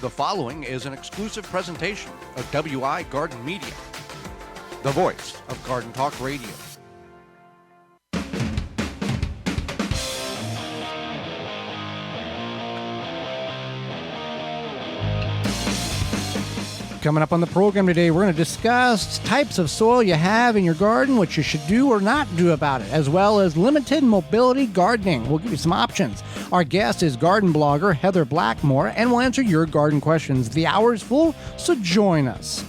The following is an exclusive presentation of WI Garden Media, the voice of Garden Talk Radio. Coming up on the program today, we're going to discuss types of soil you have in your garden, what you should do or not do about it, as well as limited mobility gardening. We'll give you some options. Our guest is garden blogger Heather Blackmore, and we'll answer your garden questions. The hour is full, so join us.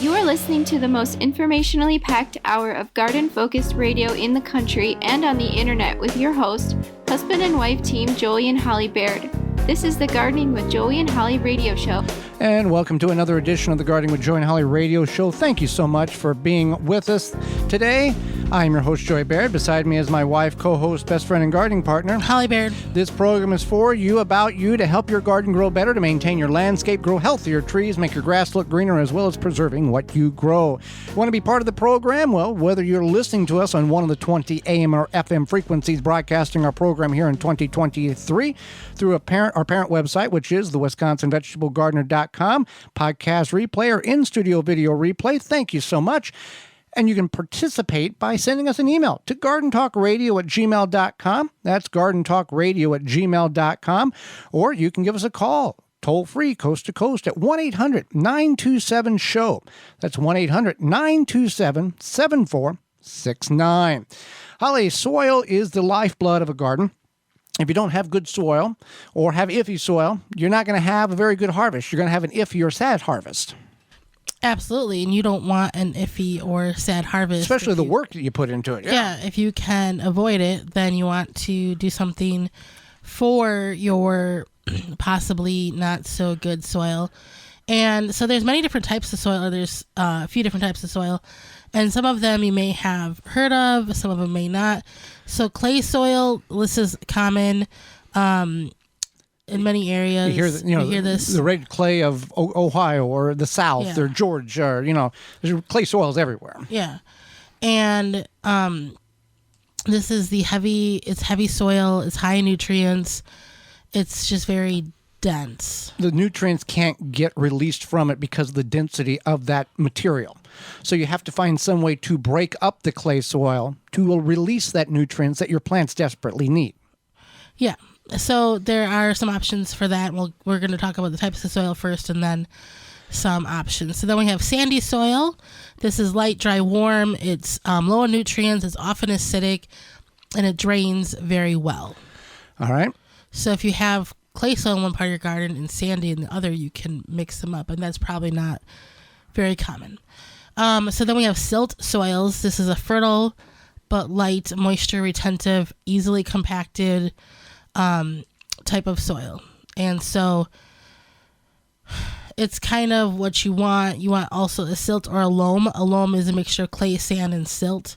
You are listening to the most informationally packed hour of garden-focused radio in the country and on the internet with your host, husband and wife team Joey and Holly Baird. This is the Gardening with Joey and Holly radio show. And welcome to another edition of the Gardening with Joey and Holly radio show. Thank you so much for being with us today. I'm your host, Joey Baird. Beside me is my wife, co-host, best friend, and gardening partner, Holly Baird. This program is for you, about you, to help your garden grow better, to maintain your landscape, grow healthier trees, make your grass look greener, as well as preserving what you grow. Want to be part of the program? Well, whether you're listening to us on one of the 20 AM or FM frequencies broadcasting our program here in 2023 through our parent website, which is the WisconsinVegetableGardener.com, podcast replay, or in-studio video replay, thank you so much. And you can participate by sending us an email to gardentalkradio@gmail.com. That's gardentalkradio@gmail.com. Or you can give us a call, toll-free, coast to coast, at 1-800-927-SHOW. That's 1-800-927-7469. Holly, soil is the lifeblood of a garden. If you don't have good soil or have iffy soil, you're not going to have a very good harvest. You're going to have an iffy or sad harvest. Absolutely, and you don't want an iffy or sad harvest. Especially the work that you put into it. Yeah, if you can avoid it, then you want to do something for your possibly not so good soil. And so there's many different types of soil, or there's a few different types of soil, and some of them you may have heard of, some of them may not. So clay soil, this is common in many areas. You hear this. The red clay of Ohio or the South or Georgia, there's clay soils everywhere. Yeah. And this is it's heavy soil, it's high in nutrients, it's just very dense. The nutrients can't get released from it because of the density of that material. So you have to find some way to break up the clay soil to release that nutrients that your plants desperately need. Yeah. So there are some options for that. We're going to talk about the types of soil first and then some options. So then we have sandy soil. This is light, dry, warm. It's low in nutrients. It's often acidic, and it drains very well. All right. So if you have clay soil in one part of your garden and sandy in the other, you can mix them up, and that's probably not very common. So then we have silt soils. This is a fertile but light, moisture retentive, easily compacted type of soil. And so it's kind of what you want. You want also a silt or a loam. A loam is a mixture of clay, sand, and silt.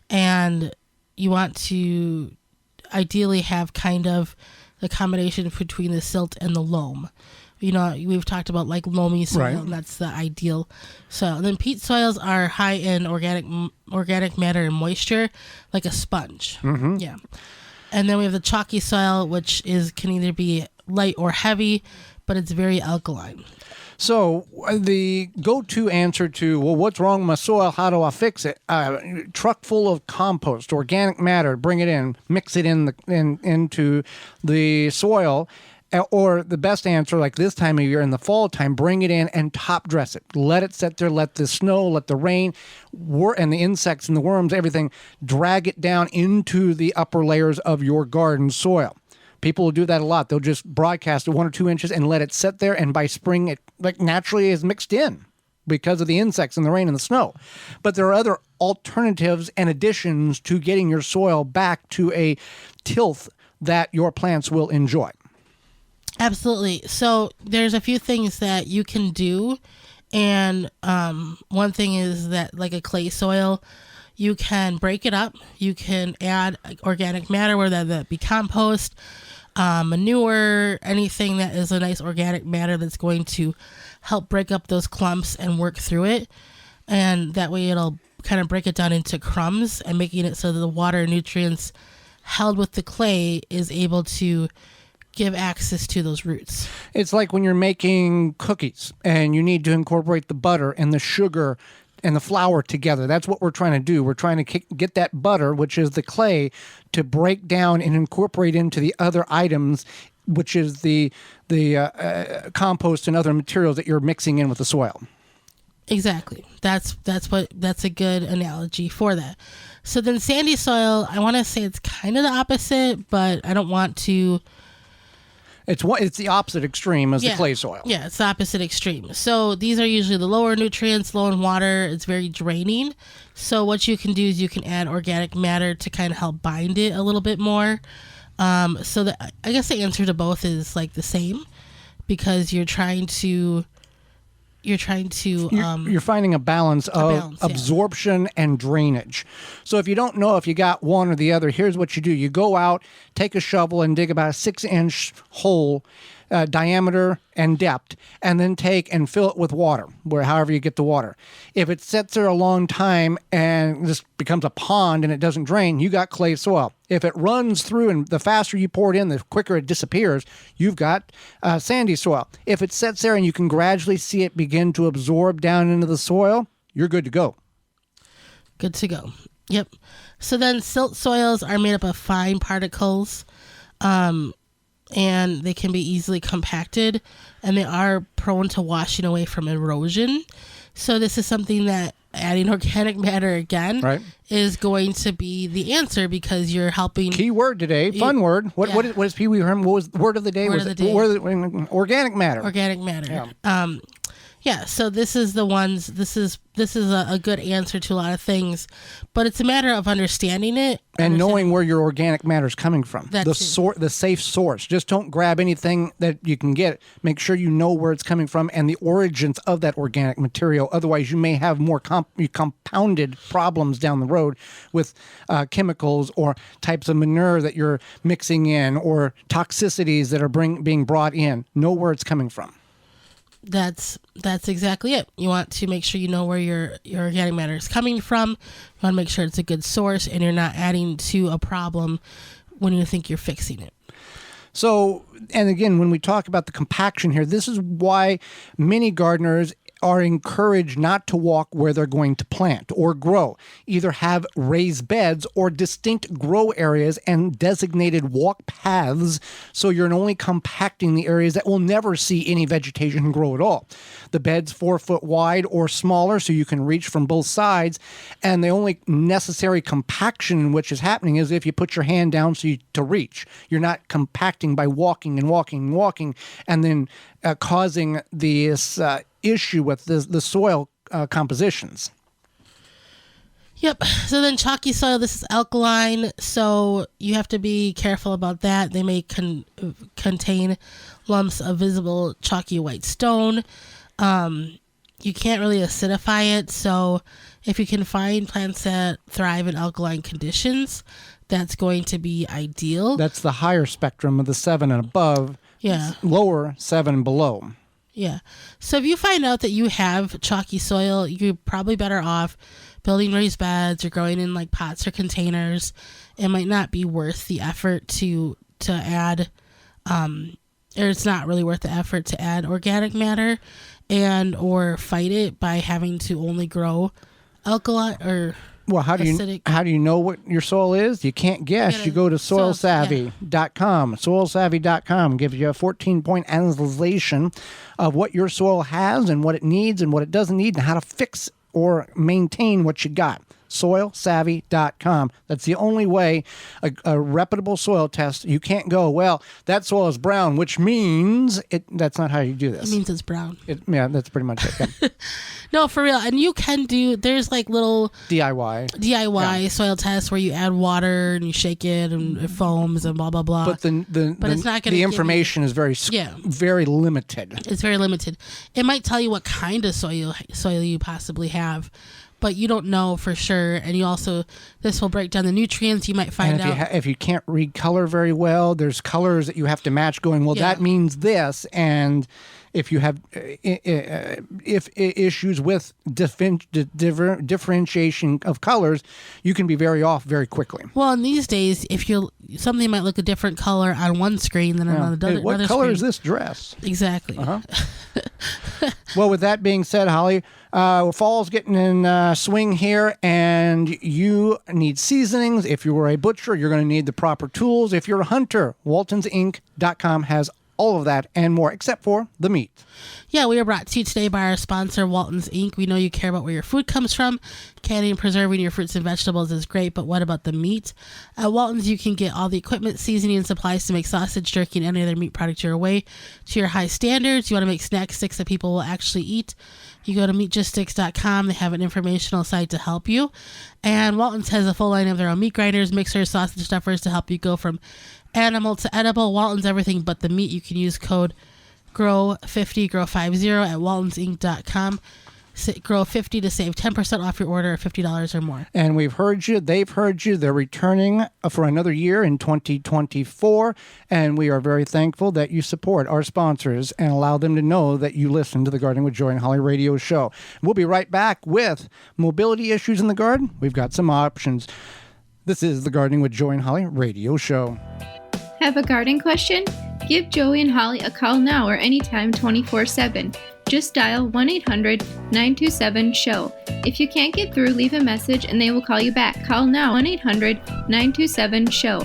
And you want to ideally have kind of the combination between the silt and the loam. We've talked about like loamy soil, right, and that's the ideal soil. And then peat soils are high in organic matter and moisture, like a sponge. Mm-hmm. Yeah. And then we have the chalky soil, which can either be light or heavy, but it's very alkaline. So the go-to answer to, well, what's wrong with my soil? How do I fix it? Truck full of compost, organic matter, bring it in, mix it into the soil. Or the best answer, like this time of year in the fall time, bring it in and top dress it. Let it sit there, let the snow, let the rain, and the insects and the worms, everything, drag it down into the upper layers of your garden soil. People will do that a lot. They'll just broadcast it 1 or 2 inches and let it sit there, and by spring it like naturally is mixed in because of the insects and the rain and the snow. But there are other alternatives and additions to getting your soil back to a tilth that your plants will enjoy. Absolutely. So there's a few things that you can do. And one thing is that, like a clay soil, you can break it up. You can add organic matter, whether that be compost, manure, anything that is a nice organic matter that's going to help break up those clumps and work through it. And that way it'll kind of break it down into crumbs and making it so that the water and nutrients held with the clay is able to give access to those roots. It's like when you're making cookies and you need to incorporate the butter and the sugar and the flour together. That's what we're trying to do. We're trying to get that butter, which is the clay, to break down and incorporate into the other items, which is the compost and other materials that you're mixing in with the soil. Exactly. That's a good analogy for that. So then sandy soil, I want to say it's kind of the opposite, but I don't want to. It's the opposite extreme as the clay soil. Yeah, it's the opposite extreme. So these are usually the lower nutrients, low in water. It's very draining. So what you can do is you can add organic matter to kind of help bind it a little bit more. So I guess the answer to both is like the same, because you're finding a balance of absorption and drainage. So if you don't know if you got one or the other, here's what you do. You go out, take a shovel and dig about a 6-inch hole, diameter and depth, and then take and fill it with water, however you get the water. If it sits there a long time and this becomes a pond and it doesn't drain, you got clay soil. If it runs through and the faster you pour it in, the quicker it disappears, you've got sandy soil. If it sits there and you can gradually see it begin to absorb down into the soil, you're good to go. Good to go. Yep. So then silt soils are made up of fine particles, and they can be easily compacted, and they are prone to washing away from erosion. So this is something that adding organic matter again is going to be the answer, because you're helping. Key word today, fun word. What is Pee Wee Herman? What was the word of the day? Organic matter. Organic matter. Yeah. So this is the ones. This is a good answer to a lot of things, but it's a matter of understanding it and knowing where your organic matter is coming from. The safe source. Just don't grab anything that you can get. Make sure you know where it's coming from and the origins of that organic material. Otherwise, you may have more compounded problems down the road with chemicals or types of manure that you're mixing in, or toxicities that are being brought in. Know where it's coming from. That's exactly it. You want to make sure you know where your organic matter is coming from. You want to make sure it's a good source and you're not adding to a problem when you think you're fixing it. So, and again, when we talk about the compaction here, this is why many gardeners are encouraged not to walk where they're going to plant or grow. Either have raised beds or distinct grow areas and designated walk paths, so you're only compacting the areas that will never see any vegetation grow at all. The bed's 4 foot wide or smaller, so you can reach from both sides, and the only necessary compaction which is happening is if you put your hand down to reach. You're not compacting by walking and walking and walking, and then causing this issue with the soil compositions. Yep. So then chalky soil, this is alkaline, so you have to be careful about that. They may contain lumps of visible chalky white stone. You can't really acidify it, so if you can find plants that thrive in alkaline conditions, that's going to be ideal. That's the higher spectrum of the 7 and above. Yeah. Lower 7 and below. Yeah. So if you find out that you have chalky soil, you're probably better off building raised beds or growing in like pots or containers. It might not be worth the effort to add, or it's not really worth the effort to add organic matter or fight it by having to only grow alkaline or Well, how do you know what your soil is? You can't guess. You go to soilsavvy.com. Soilsavvy.com gives you a 14-point analysis of what your soil has and what it needs and what it doesn't need and how to fix or maintain what you got. Soilsavvy.com. That's the only way a reputable soil test. You can't go, well, that soil is brown, which means it. That's not how you do this. It means it's brown. Yeah, that's pretty much it. Yeah. No, for real. And you can there's like little DIY soil tests where you add water and you shake it and it foams and blah, blah, blah. But it's not gonna the information is very limited. It's very limited. It might tell you what kind of soil you possibly have, but you don't know for sure. And this will break down the nutrients. You might find out. If you can't read color very well, there's colors that you have to match going, well, that means this. And if you have issues with differentiation of colors, you can be very off very quickly. Well, in these days, if something might look a different color on one screen than on another. Hey, what color screen. is this dress? Exactly. Well, with that being said, Holly, fall's getting in swing here, and you need seasonings. If you were a butcher, you're going to need the proper tools. If you're a hunter, WaltonsInc.com has all of that and more, except for the meat. Yeah, we are brought to you today by our sponsor, Walton's Inc. We know you care about where your food comes from. Canning and preserving your fruits and vegetables is great, but what about the meat? At Walton's, you can get all the equipment, seasoning, and supplies to make sausage, jerky, and any other meat product your way to your high standards. You want to make snack sticks that people will actually eat. You go to meatjuststicks.com. They have an informational site to help you. And Walton's has a full line of their own meat grinders, mixers, sausage stuffers to help you go from animal to edible. Walton's everything but the meat. You can use code GROW50 GROW50 at waltonsinc.com. GROW50 to save 10% off your order of $50 or more. And we've heard you. They've heard you. They're returning for another year in 2024. And we are very thankful that you support our sponsors and allow them to know that you listen to the Gardening with Joy and Holly radio show. We'll be right back with mobility issues in the garden. We've got some options. This is the Gardening with Joy and Holly radio show. Have a garden question? Give Joey and Holly a call now or anytime 24/7. Just dial 1-800-927-SHOW. If you can't get through, leave a message and they will call you back. Call now 1-800-927-SHOW.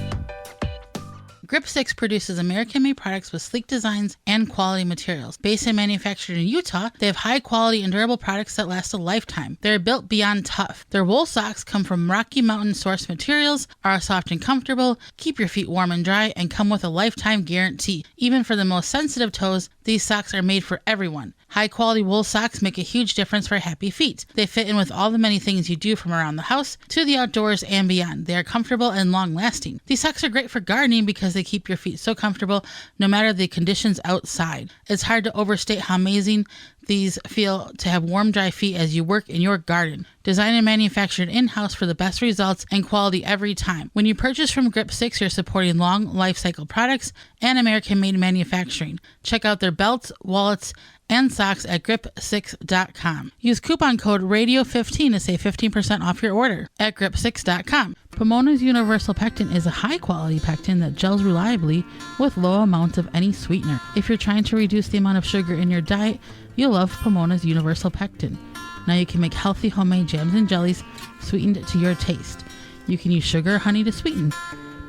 Grip 6 produces American-made products with sleek designs and quality materials. Based and manufactured in Utah, they have high-quality and durable products that last a lifetime. They're built beyond tough. Their wool socks come from Rocky Mountain-sourced materials, are soft and comfortable, keep your feet warm and dry, and come with a lifetime guarantee. Even for the most sensitive toes, these socks are made for everyone. High-quality wool socks make a huge difference for happy feet. They fit in with all the many things you do from around the house to the outdoors and beyond. They are comfortable and long-lasting. These socks are great for gardening because they keep your feet so comfortable no matter the conditions outside. It's hard to overstate how amazing these feel to have warm, dry feet as you work in your garden. Designed and manufactured in-house for the best results and quality every time. When you purchase from Grip 6, you're supporting long life cycle products and American-made manufacturing. Check out their belts, wallets, and socks at grip6.com. Use coupon code RADIO15 to save 15% off your order at grip6.com. Pomona's Universal Pectin is a high-quality pectin that gels reliably with low amounts of any sweetener. If you're trying to reduce the amount of sugar in your diet, you'll love Pomona's Universal Pectin. Now you can make healthy homemade jams and jellies sweetened to your taste. You can use sugar or honey to sweeten.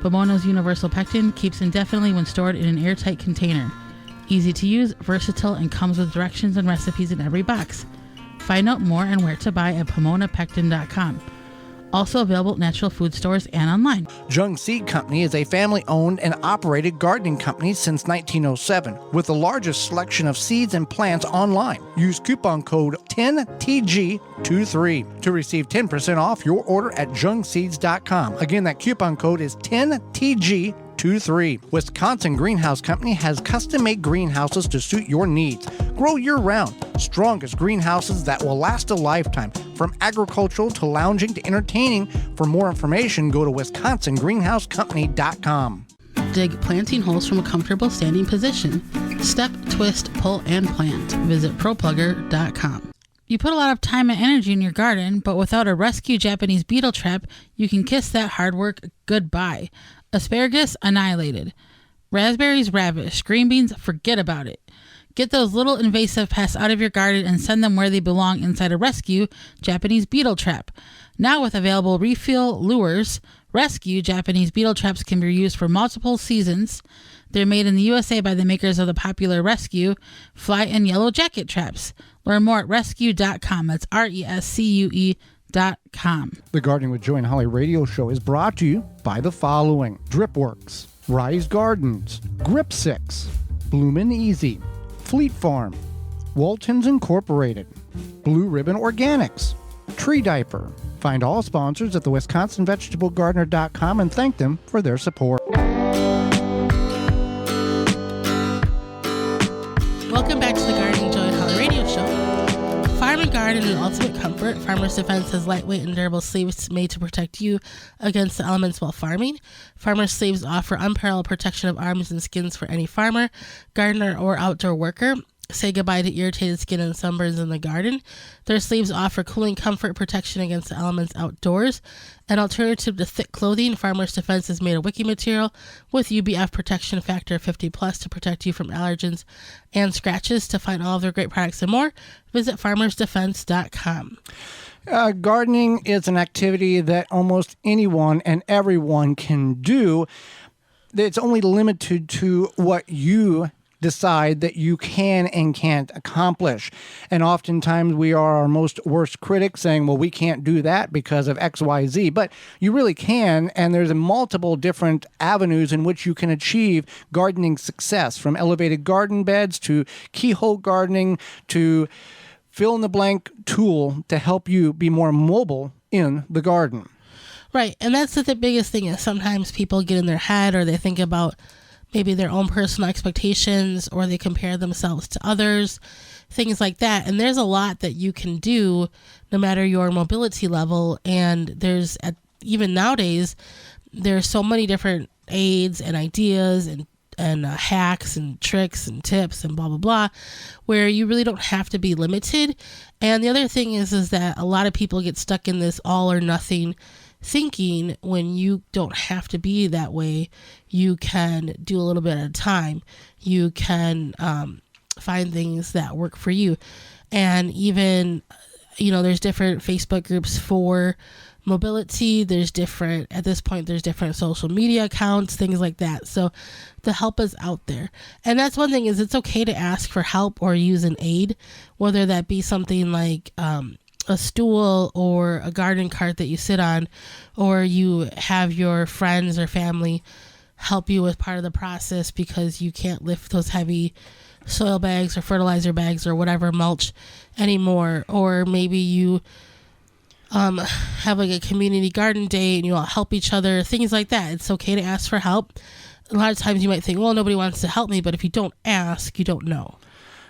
Pomona's Universal Pectin keeps indefinitely when stored in an airtight container. Easy to use, versatile, and comes with directions and recipes in every box. Find out more and where to buy at PomonaPectin.com. Also available at natural food stores and online. Jung Seed Company is a family-owned and operated gardening company since 1907 with the largest selection of seeds and plants online. Use coupon code 10TG23 to receive 10% off your order at jungseeds.com. Again, that coupon code is 10TG23. Wisconsin Greenhouse Company has custom-made greenhouses to suit your needs. Grow year-round. Strongest greenhouses that will last a lifetime. From agricultural to lounging to entertaining. For more information, go to wisconsingreenhousecompany.com. Dig planting holes from a comfortable standing position. Step, twist, pull, and plant. Visit ProPlugger.com. You put a lot of time and energy in your garden, but without a rescue Japanese beetle trap, you can kiss that hard work goodbye. Asparagus annihilated. Raspberries ravished. Green beans, forget about it. Get those little invasive pests out of your garden and send them where they belong inside a rescue Japanese beetle trap. Now with available refill lures, rescue Japanese beetle traps can be used for multiple seasons. They're made in the USA by the makers of the popular Rescue, Fly, and Yellow Jacket traps. Learn more at rescue.com. That's RESCUE.com. The Gardening with Joy and Holly radio show is brought to you by the following: Dripworks, Rise Gardens, Grip 6, Bloomin' Easy, Fleet Farm, Waltons Incorporated, Blue Ribbon Organics, Tree Diaper. Find all sponsors at the WisconsinVegetableGardener.com and thank them for their support. Welcome back to the Gardening Joy and Holly radio show. Farm and garden in ultimate comfort. Farmer's Defense has lightweight and durable sleeves made to protect you against the elements while farming. Farmer's sleeves offer unparalleled protection of arms and skins for any farmer, gardener, or outdoor worker. say goodbye to irritated skin and sunburns in the garden. Their sleeves offer cooling comfort, protection against the elements outdoors. An alternative to thick clothing, Farmers Defense is made of wicking material with UBF protection factor 50 plus to protect you from allergens and scratches. To find all of their great products and more, visit farmersdefense.com. Gardening is an activity that almost anyone and everyone can do. It's only limited to what you decide that you can and can't accomplish. And oftentimes we are our most worst critics, saying, well, we can't do that because of X, Y, Z. But you really can, and there's multiple different avenues in which you can achieve gardening success, from elevated garden beds to keyhole gardening to fill-in-the-blank tool to help you be more mobile in the garden. Right, and that's the biggest thing is sometimes people get in their head, or they think about maybe their own personal expectations, or they compare themselves to others, things like that. And there's a lot that you can do no matter your mobility level. And there's, even nowadays, there's so many different aids and ideas and hacks and tricks and tips and blah, blah, blah, where you really don't have to be limited. And the other thing is that a lot of people get stuck in this all or nothing thinking, when you don't have to be that way. You can do a little bit at a time. You can find things that work for you. And even, there's different Facebook groups for mobility. There's different social media accounts, things like that. So the help is out there. And that's one thing, is it's okay to ask for help or use an aid, whether that be something like a stool or a garden cart that you sit on, or you have your friends or family help you with part of the process because you can't lift those heavy soil bags or fertilizer bags or whatever mulch anymore. Or maybe you have like a community garden day and you all help each other, things like that. It's okay to ask for help. A lot of times you might think, well, nobody wants to help me, but if you don't ask, you don't know.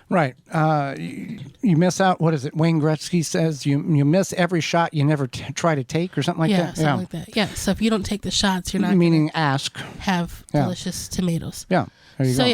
Right. You miss out. What is it? Wayne Gretzky says you miss every shot you never try to take, or something like that. Something like that. Yeah. So if you don't take the shots, you're not ask. Have delicious tomatoes. Yeah. There you go.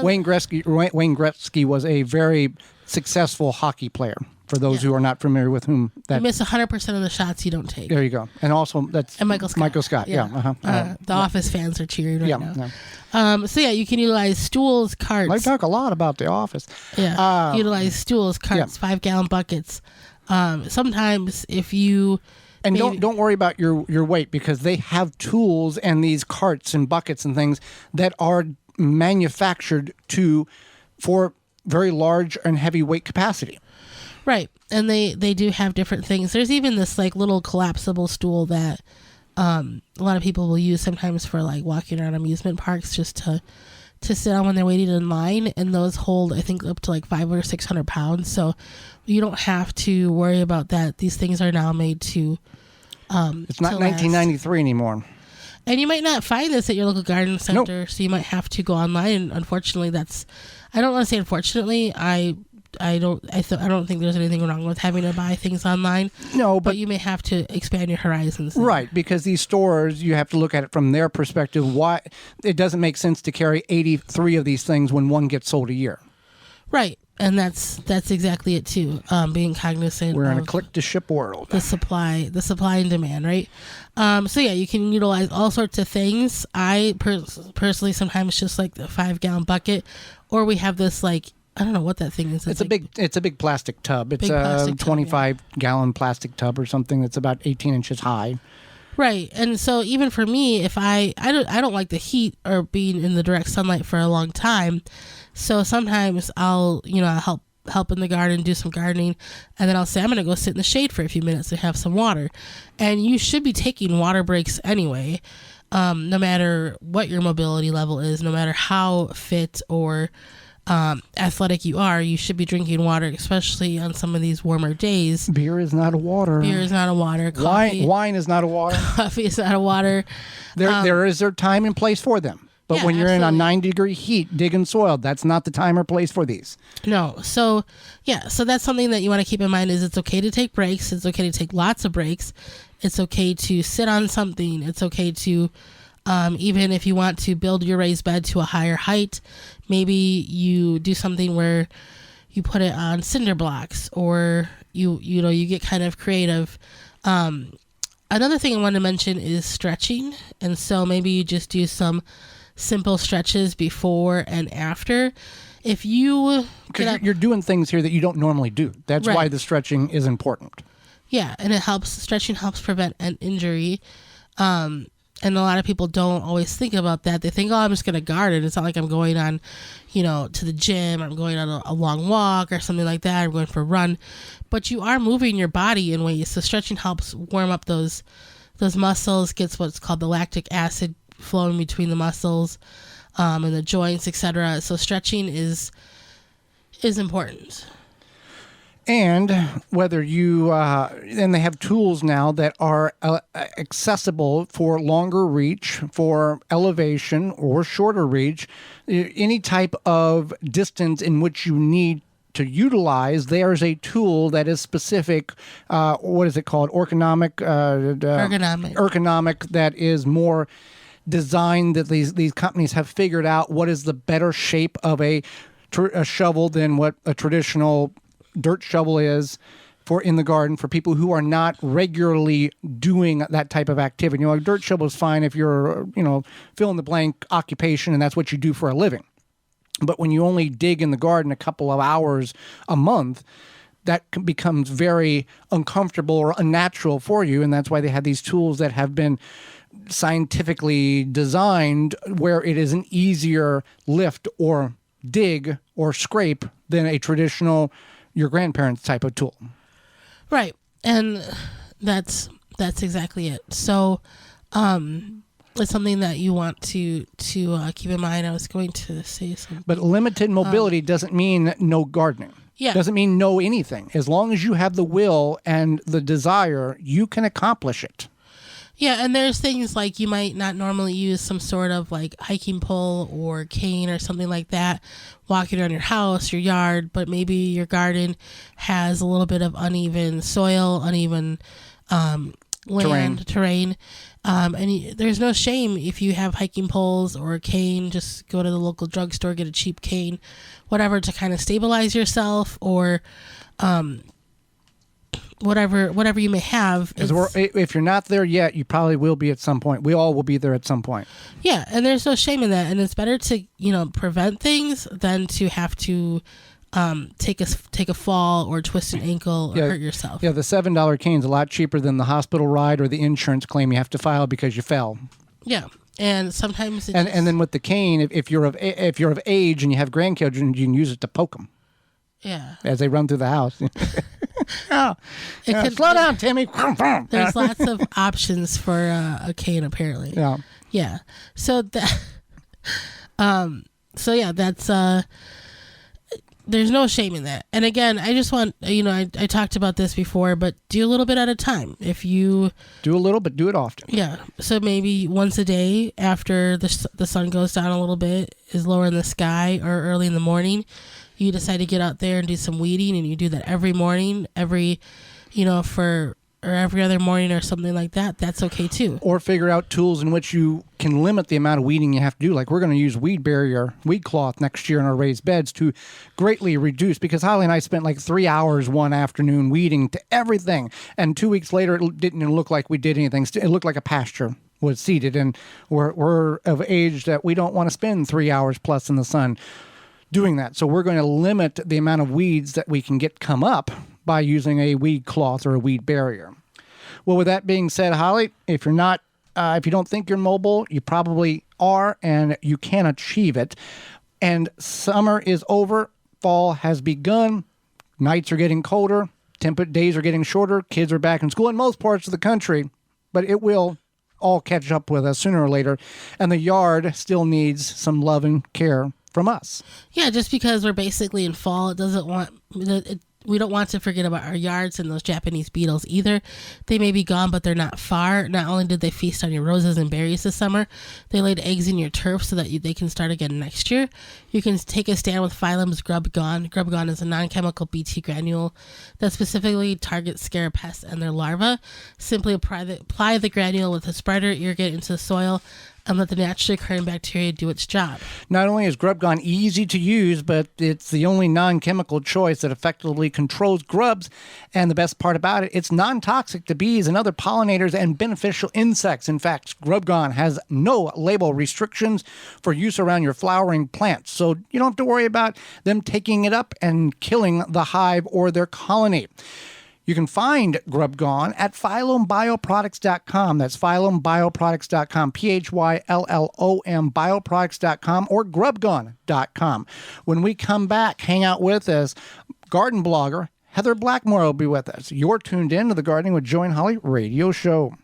Wayne Gretzky was a very successful hockey player. For those who are not familiar with whom that... You miss 100% of the shots you don't take. There you go. And also, that's... And Michael Scott. The Office fans are cheering right now. You can utilize stools, carts. I talk a lot about The Office. Yeah. Utilize stools, carts, 5-gallon buckets. Sometimes if you... And don't worry about your weight, because they have tools and these carts and buckets and things that are manufactured for very large and heavy weight capacity. Right. And they do have different things. There's even this like little collapsible stool that a lot of people will use sometimes for like walking around amusement parks, just to sit on when they're waiting in line. And those hold, I think, up to like 500 or 600 pounds. So you don't have to worry about that. These things are now made to it's not 1993 anymore. And you might not find this at your local garden center. Nope. So you might have to go online. And unfortunately, I don't want to say unfortunately, I don't think there's anything wrong with having to buy things online. No, but you may have to expand your horizons. Right, because these stores, you have to look at it from their perspective. Why it doesn't make sense to carry 83 of these things when one gets sold a year. Right, and that's exactly it too. Being cognizant. We're in a click-to-ship world. The supply and demand, right? You can utilize all sorts of things. I personally sometimes just like the 5-gallon bucket, or we have this like. I don't know what that thing is. It's a big plastic tub. It's a 25-gallon plastic tub or something that's about 18 inches high. Right. And so even for me, if I don't like the heat or being in the direct sunlight for a long time. So sometimes I'll help in the garden, do some gardening, and then I'll say I'm going to go sit in the shade for a few minutes and have some water. And you should be taking water breaks anyway, no matter what your mobility level is, no matter how fit or athletic you are, you should be drinking water, especially on some of these warmer days. Beer is not a water. Coffee, wine is not a water. Coffee is not a water. There is their time and place for them. But when you're in a 90-degree heat digging soil, that's not the time or place for these. No. So that's something that you want to keep in mind, is it's okay to take breaks. It's okay to take lots of breaks. It's okay to sit on something. It's okay to Even if you want to build your raised bed to a higher height, maybe you do something where you put it on cinder blocks, or you get kind of creative. Another thing I want to mention is stretching. And so maybe you just do some simple stretches before and after. If you you're doing things here that you don't normally do. That's Right. why the stretching is important. Yeah, and stretching helps prevent an injury. And a lot of people don't always think about that. They think, oh, I'm just going to garden. It's not like I'm going on, to the gym. I'm going on a long walk or something like that. I'm going for a run. But you are moving your body in ways. So stretching helps warm up those muscles, gets what's called the lactic acid flowing between the muscles and the joints, etc. So stretching is important. And whether you, and they have tools now that are accessible for longer reach, for elevation or shorter reach, any type of distance in which you need to utilize, there's a tool that is specific, what is it called? Ergonomic, that is more designed, that these companies have figured out what is the better shape of a shovel than what a traditional dirt shovel is for in the garden for people who are not regularly doing that type of activity. A dirt shovel is fine if you're, fill in the blank occupation and that's what you do for a living. But when you only dig in the garden a couple of hours a month, that becomes very uncomfortable or unnatural for you. And that's why they have these tools that have been scientifically designed where it is an easier lift or dig or scrape than a traditional your grandparents type of tool. Right. And that's exactly it. So it's something that you want to keep in mind. I was going to say something. But limited mobility doesn't mean no gardening. Yeah. Doesn't mean no anything. As long as you have the will and the desire, you can accomplish it. Yeah, and there's things like you might not normally use some sort of like hiking pole or cane or something like that walking around your house, your yard, but maybe your garden has a little bit of uneven soil, uneven terrain. And there's no shame if you have hiking poles or a cane. Just go to the local drugstore, get a cheap cane, whatever, to kind of stabilize yourself, or whatever you may have. If you're not there yet, you probably will be at some point. We all will be there at some point. Yeah, and there's no shame in that. And it's better to prevent things than to have to take a fall or twist an ankle or hurt yourself. Yeah, the $7 cane's a lot cheaper than the hospital ride or the insurance claim you have to file because you fell. Yeah, and sometimes and then with the cane, if you're of age and you have grandchildren, you can use it to poke them. Yeah, as they run through the house. Slow down, Timmy. There's lots of options for a cane, apparently. Yeah. Yeah. So that. That's. There's no shame in that. And again, I just want, I talked about this before, but do a little bit at a time. If you do a little, but do it often. Yeah. So maybe once a day after the sun goes down a little bit, is lower in the sky, or early in the morning, you decide to get out there and do some weeding, and you do that every morning, every other morning or something like that. That's okay too. Or figure out tools in which you can limit the amount of weeding you have to do. Like we're going to use weed cloth next year in our raised beds to greatly reduce, because Holly and I spent like 3 hours one afternoon weeding to everything. And 2 weeks later, it didn't look like we did anything. It looked like a pasture was seeded. And we're of age that we don't want to spend 3 hours plus in the sun doing that. So we're going to limit the amount of weeds that we can come up by using a weed cloth or a weed barrier. Well, with that being said, Holly, if you don't think you're mobile, you probably are, and you can achieve it. And summer is over. Fall has begun. Nights are getting colder. Days are getting shorter. Kids are back in school in most parts of the country, but it will all catch up with us sooner or later. And the yard still needs some love and care from us. Yeah, just because we're basically in fall, we don't want to forget about our yards and those Japanese beetles either. They may be gone, but they're not far. Not only did they feast on your roses and berries this summer, they laid eggs in your turf so that they can start again next year. You can take a stand with Phylum's Grub Gone. Grub Gone is a non-chemical BT granule that specifically targets scare pests and their larvae. Simply apply the granule with a spreader, irrigate into the soil and let the naturally occurring bacteria do its job. Not only is Grub Gone easy to use, but it's the only non-chemical choice that effectively controls grubs. And the best part about it, it's non-toxic to bees and other pollinators and beneficial insects. In fact, Grub Gone has no label restrictions for use around your flowering plants, so you don't have to worry about them taking it up and killing the hive or their colony. You can find Grub Gone at phyllombioproducts.com. That's phyllombioproducts.com, PHYLLOM bioproducts.com, or grubgone.com. When we come back, hang out with us. Garden blogger Heather Blackmore will be with us. You're tuned in to the Gardening with Joey and Holly radio show.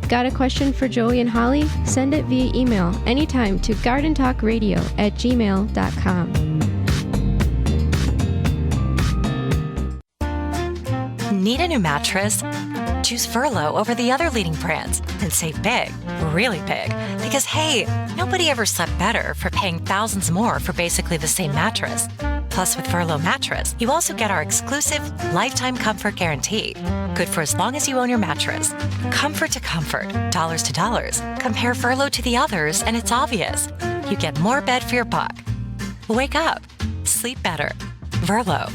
Got a question for Joey and Holly? Send it via email anytime to gardentalkradio@gmail.com. Need a new mattress? Choose Furlow over the other leading brands and save big, really big. Because hey, nobody ever slept better for paying thousands more for basically the same mattress. Plus, with Furlow mattress, you also get our exclusive lifetime comfort guarantee. Good for as long as you own your mattress. Comfort to comfort, dollars to dollars. Compare Furlow to the others and it's obvious. You get more bed for your buck. Wake up. Sleep better. Furlow.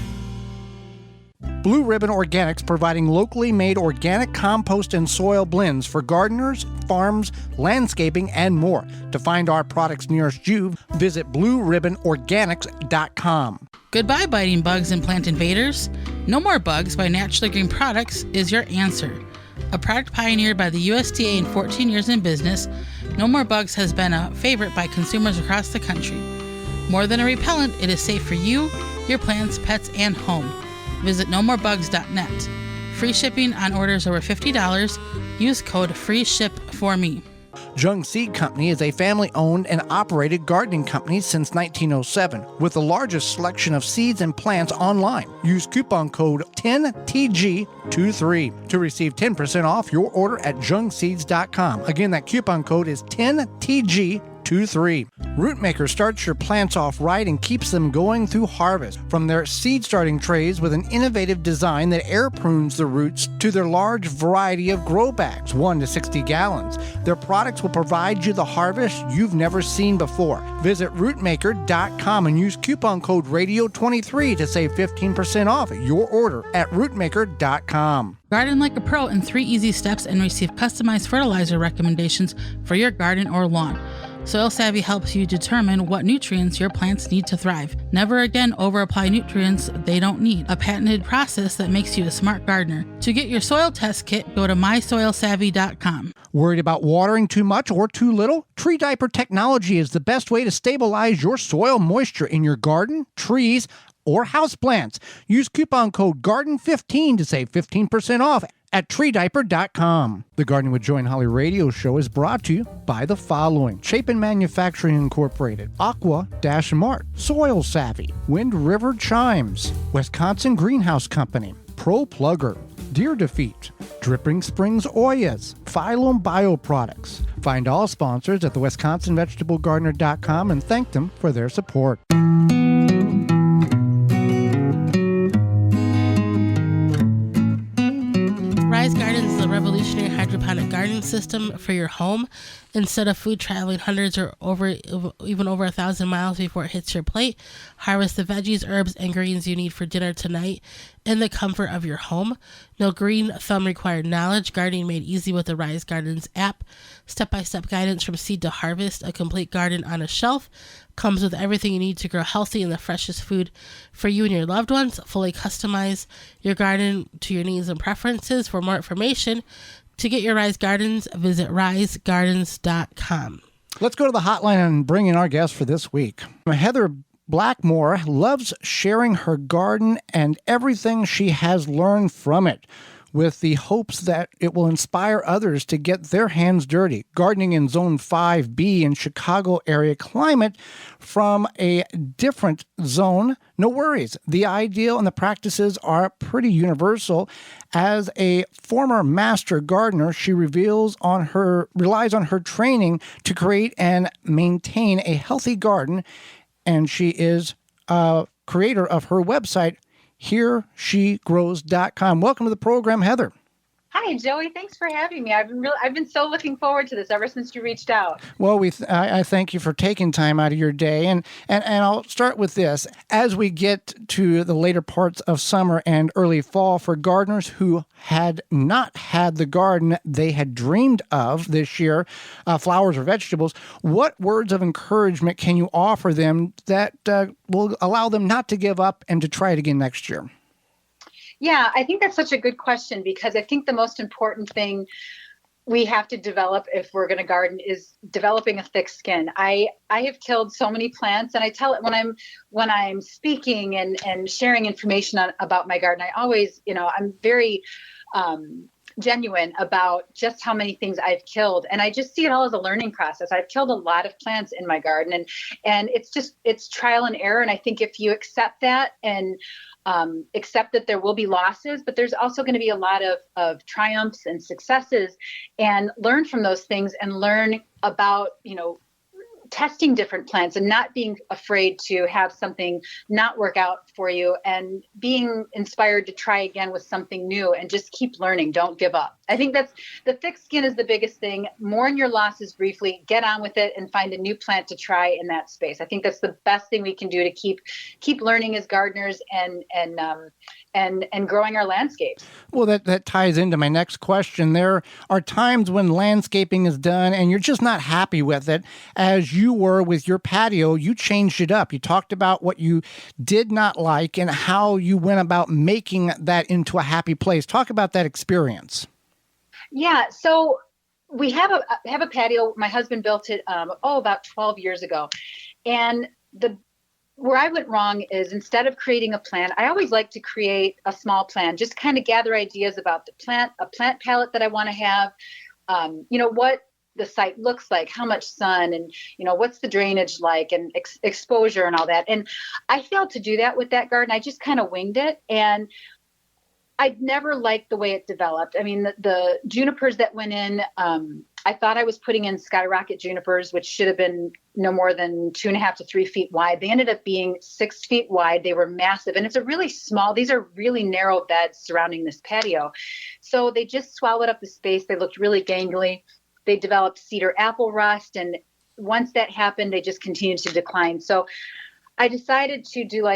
Blue Ribbon Organics, providing locally made organic compost and soil blends for gardeners, farms, landscaping, and more. To find our products nearest you, visit blueribbonorganics.com. Goodbye, biting bugs and plant invaders. No More Bugs by Naturally Green Products is your answer. A product pioneered by the USDA in 14 years in business, No More Bugs has been a favorite by consumers across the country. More than a repellent, it is safe for you, your plants, pets, and home. Visit nomorebugs.net. Free shipping on orders over $50. Use code FREESHIP4ME. Jung Seed Company is a family-owned and operated gardening company since 1907, with the largest selection of seeds and plants online. Use coupon code 10TG23 to receive 10% off your order at jungseeds.com. Again, that coupon code is 10TG23. Rootmaker starts your plants off right and keeps them going through harvest. From their seed starting trays with an innovative design that air prunes the roots to their large variety of grow bags, 1 to 60 gallons. Their products will provide you the harvest you've never seen before. Visit rootmaker.com and use coupon code radio23 to save 15% off your order at rootmaker.com. Garden like a pro in 3 easy steps and receive customized fertilizer recommendations for your garden or lawn. Soil Savvy helps you determine what nutrients your plants need to thrive. Never again over-apply nutrients they don't need. A patented process that makes you a smart gardener. To get your soil test kit, go to mysoilsavvy.com. Worried about watering too much or too little? Tree Diaper technology is the best way to stabilize your soil moisture in your garden, trees, or houseplants. Use coupon code GARDEN15 to save 15% off at treediaper.com. The Gardening with Joey and Holly radio show is brought to you by the following: Chapin Manufacturing Incorporated, Aqua-Mart, Soil Savvy, Wind River Chimes, Wisconsin Greenhouse Company, Pro Plugger, Deer Defeat, Dripping Springs Oyas, Phylum Bioproducts. Find all sponsors at the WisconsinVegetableGardener.com and thank them for their support. Rise Gardens is a revolutionary hydroponic gardening system for your home. Instead of food traveling hundreds or even over 1,000 miles before it hits your plate, harvest the veggies, herbs, and greens you need for dinner tonight in the comfort of your home. No green thumb required knowledge. Gardening made easy with the Rise Gardens app. Step-by-step guidance from seed to harvest. A complete garden on a shelf. Comes with everything you need to grow healthy and the freshest food for you and your loved ones. Fully customize your garden to your needs and preferences. For more information, to get your Rise Gardens, visit risegardens.com. Let's go to the hotline and bring in our guest for this week. Heather Blackmore loves sharing her garden and everything she has learned from it, with the hopes that it will inspire others to get their hands dirty. Gardening in Zone 5B in Chicago area climate from a different zone, no worries. The ideal and the practices are pretty universal. As a former master gardener, she relies on her training to create and maintain a healthy garden, and she is a creator of her website, HereSheGrows.com. Welcome to the program, Heather. Hi, Joey. Thanks for having me. I've been so looking forward to this ever since you reached out. Well, I thank you for taking time out of your day, and I'll start with this. As we get to the later parts of summer and early fall, for gardeners who had not had the garden they had dreamed of this year, flowers or vegetables, what words of encouragement can you offer them that will allow them not to give up and to try it again next year? Yeah, I think that's such a good question, because I think the most important thing we have to develop if we're going to garden is developing a thick skin. I have killed so many plants, and I tell it when I'm speaking and sharing information about my garden. I always, I'm very genuine about just how many things I've killed, and I just see it all as a learning process. I've killed a lot of plants in my garden, and it's trial and error. And I think if you accept that and accept that there will be losses, but there's also going to be a lot of triumphs and successes, and learn from those things and learn about, testing different plants and not being afraid to have something not work out for you, and being inspired to try again with something new, and just keep learning. Don't give up. I think that's the thick skin is the biggest thing. Mourn your losses briefly, get on with it, and find a new plant to try in that space. I think that's the best thing we can do to keep learning as gardeners and growing our landscapes. Well, that ties into my next question. There are times when landscaping is done and you're just not happy with it. As you were with your patio, you changed it up. You talked about what you did not like and how you went about making that into a happy place. Talk about that experience. Yeah, so we have a patio. My husband built it about 12 years ago, and where I went wrong is, instead of creating a plan, I always like to create a small plan, just kind of gather ideas about the plant, a plant palette that I want to have, what the site looks like, how much sun, and, what's the drainage like, and exposure and all that. And I failed to do that with that garden. I just kind of winged it, and I never liked the way it developed. I mean, the junipers that went in, I thought I was putting in skyrocket junipers, which should have been no more than 2.5 to 3 feet wide. They ended up being 6 feet wide. They were massive. And it's these are really narrow beds surrounding this patio. So they just swallowed up the space. They looked really gangly. They developed cedar apple rust. And once that happened, they just continued to decline. So I decided to do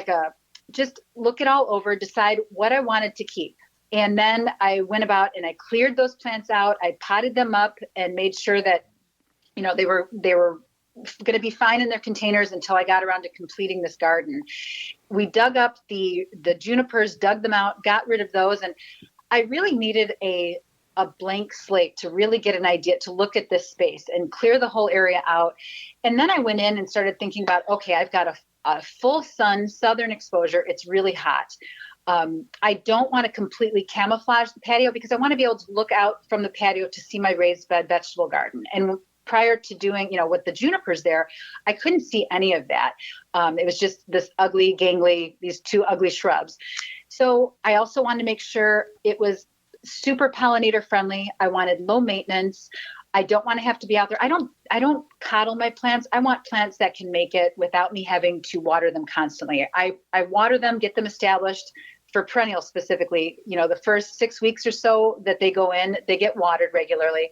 just look it all over, decide what I wanted to keep. And then I went about and I cleared those plants out. I potted them up and made sure that, they were going to be fine in their containers until I got around to completing this garden. We dug up the junipers, dug them out, got rid of those. And I really needed a blank slate to really get an idea, to look at this space and clear the whole area out. And then I went in and started thinking about, okay, I've got a full sun, southern exposure. It's really hot. I don't want to completely camouflage the patio, because I want to be able to look out from the patio to see my raised bed vegetable garden. And prior to doing, with the junipers there, I couldn't see any of that. It was just this ugly, gangly, these two ugly shrubs. So I also wanted to make sure it was super pollinator friendly. I wanted low maintenance. I don't want to have to be out there. I don't coddle my plants. I want plants that can make it without me having to water them constantly. I water them, get them established. For perennials specifically, the first 6 weeks or so that they go in, they get watered regularly.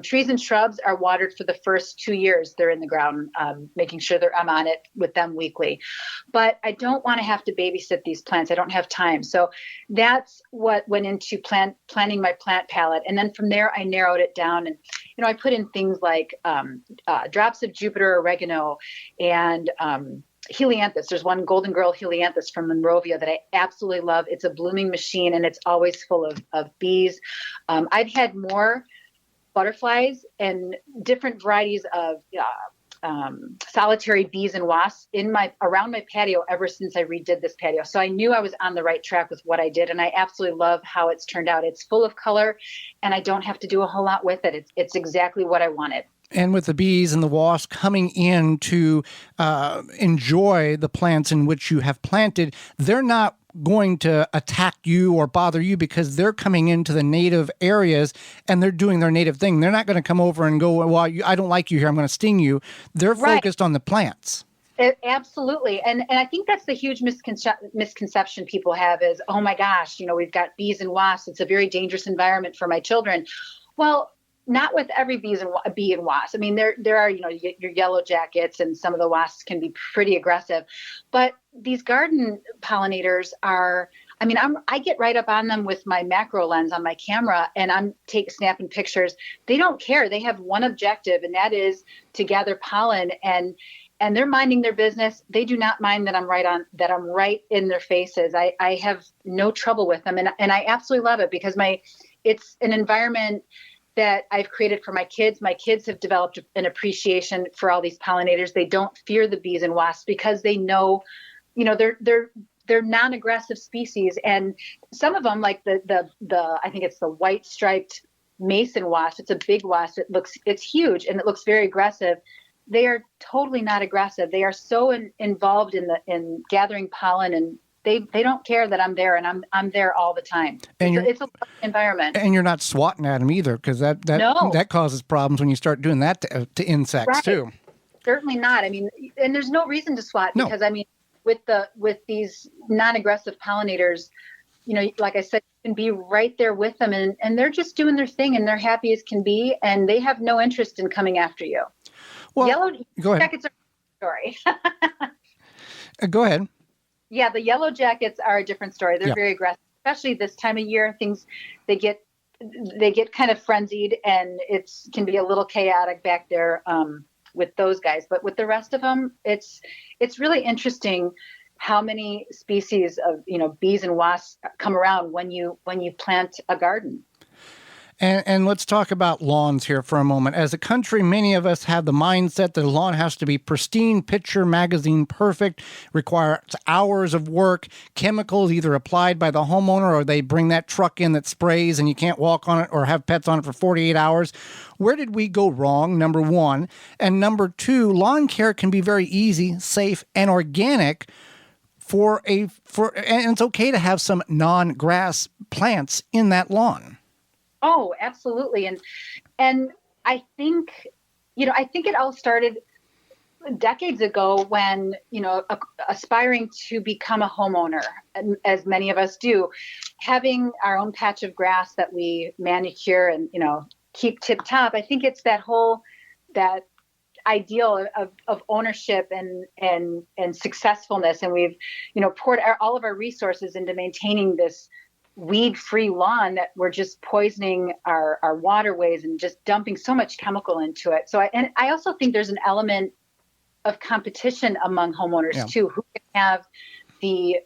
Trees and shrubs are watered for the first 2 years they're in the ground, making sure I'm on it with them weekly. But I don't want to have to babysit these plants. I don't have time. So that's what went into planning my plant palette. And then from there, I narrowed it down. And, I put in things like drops of Jupiter oregano and helianthus. There's one golden girl helianthus from Monrovia that I absolutely love. It's a blooming machine, and it's always full of bees. I've had more butterflies and different varieties of solitary bees and wasps around my patio ever since I redid this patio. So I knew I was on the right track with what I did, and I absolutely love how it's turned out. It's full of color, and I don't have to do a whole lot with it. It's exactly what I wanted. And with the bees and the wasps coming in to enjoy the plants in which you have planted, they're not going to attack you or bother you, because they're coming into the native areas and they're doing their native thing. They're not going to come over and go, well, I don't like you here, I'm going to sting you. They're focused on the plants. Absolutely. And I think that's the huge misconception people have is, oh my gosh, we've got bees and wasps. It's a very dangerous environment for my children. Well, not with every bee and wasp. I mean, there are, your yellow jackets, and some of the wasps can be pretty aggressive, but these garden pollinators are, I mean, I get right up on them with my macro lens on my camera, and I'm snapping pictures. They don't care. They have one objective, and that is to gather pollen, and they're minding their business. They do not mind that I'm right in their faces. I have no trouble with them, and I absolutely love it because it's an environment that I've created for my kids. My kids have developed an appreciation for all these pollinators. They don't fear the bees and wasps because they know, they're non-aggressive species. And some of them, like the I think it's the white striped mason wasp. It's a big wasp. It's huge and it looks very aggressive. They are totally not aggressive. They are so involved in gathering pollen, and they don't care that I'm there, and I'm there all the time. And it's a environment. And you're not swatting at them either, because that causes problems when you start doing that to insects too. Certainly not. I mean, and there's no reason to swat because I mean, with these non-aggressive pollinators, like I said, you can be right there with them, and they're just doing their thing, and they're happy as can be, and they have no interest in coming after you. Well, yellow go ahead. Jackets are a story. Go ahead. Yeah, the yellow jackets are a different story. They're very aggressive, especially this time of year. They get kind of frenzied, and it can be a little chaotic back there with those guys. But with the rest of them, it's really interesting how many species of bees and wasps come around when you plant a garden. And let's talk about lawns here for a moment. As a country, many of us have the mindset that a lawn has to be pristine, picture magazine perfect, requires hours of work, chemicals either applied by the homeowner or they bring that truck in that sprays and you can't walk on it or have pets on it for 48 hours. Where did we go wrong, number one? And number two, lawn care can be very easy, safe, and organic and it's okay to have some non-grass plants in that lawn. Oh, absolutely. And I think, it all started decades ago when, aspiring to become a homeowner, as many of us do, having our own patch of grass that we manicure and, keep tip top. I think it's that ideal of ownership and successfulness. And we've, poured all of our resources into maintaining this weed-free lawn that we're just poisoning our waterways and just dumping so much chemical into it. So I also think there's an element of competition among homeowners too, who can have the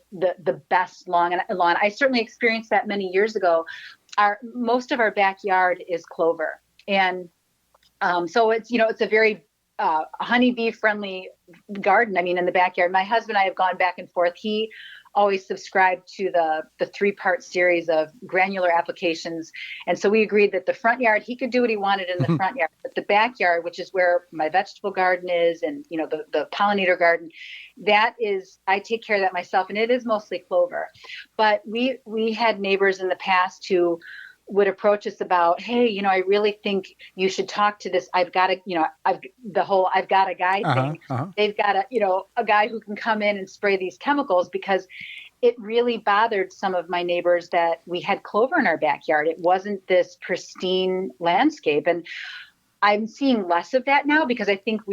best lawn. I certainly experienced that many years ago. Most of our backyard is clover, and so it's a very honeybee friendly garden. I mean, in the backyard, my husband and I have gone back and forth. He always subscribed to the 3-part series of granular applications. And so we agreed that the front yard, he could do what he wanted in the front yard, but the backyard, which is where my vegetable garden is, and, the pollinator garden, I take care of that myself. And it is mostly clover. But we had neighbors in the past who would approach us about, hey, I really think you should talk to this. I've got a guy thing. They've got a guy who can come in and spray these chemicals, because it really bothered some of my neighbors that we had clover in our backyard. It wasn't this pristine landscape. And I'm seeing less of that now, because I think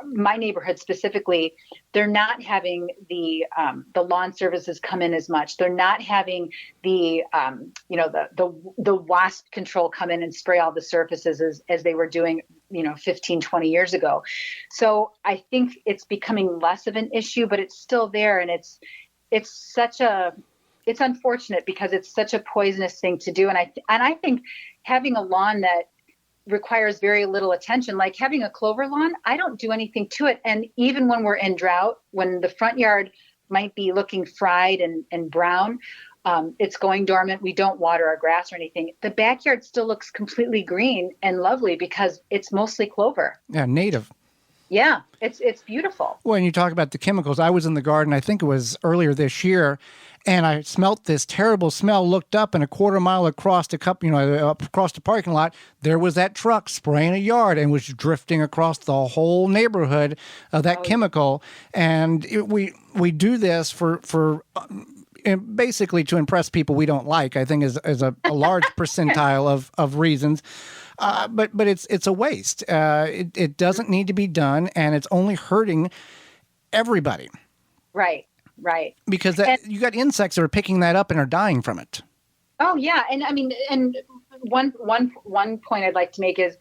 my neighborhood specifically, they're not having the lawn services come in as much. They're not having the wasp control come in and spray all the surfaces as they were doing, 15, 20 years ago. So I think it's becoming less of an issue, but it's still there. And it's unfortunate because it's such a poisonous thing to do. And I think having a lawn that requires very little attention, like having a clover lawn, I don't do anything to it. And even when we're in drought, when the front yard might be looking fried and brown, it's going dormant, we don't water our grass or anything, the backyard still looks completely green and lovely because it's mostly clover. Yeah, native. Yeah, it's beautiful. When you talk about the chemicals, I was in the garden, I think it was earlier this year, and I smelt this terrible smell, looked up, and a quarter mile across across the parking lot, there was that truck spraying a yard and was drifting across the whole neighborhood of that chemical. And we do this for basically to impress people we don't like, I think is a large percentile of reasons. But it's a waste. It doesn't need to be done, and it's only hurting everybody. Right. Because you got insects that are picking that up and are dying from it. Oh yeah, and I mean, and one point I'd like to make is,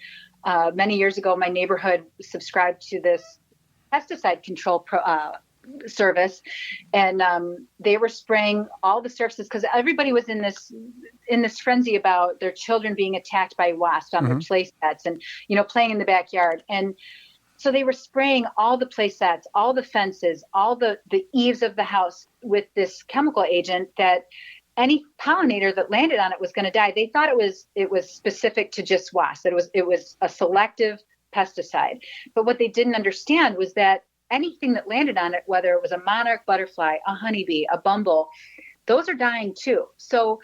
many years ago, my neighborhood subscribed to this pesticide control service, and they were spraying all the surfaces because everybody was in this frenzy about their children being attacked by wasps on their play sets and playing in the backyard. And so they were spraying all the play sets, all the fences, all the eaves of the house with this chemical agent that any pollinator that landed on it was going to die. They thought it was specific to just wasps, that it was a selective pesticide. But what they didn't understand was that anything that landed on it, whether it was a monarch butterfly, a honeybee, a bumble, those are dying too. So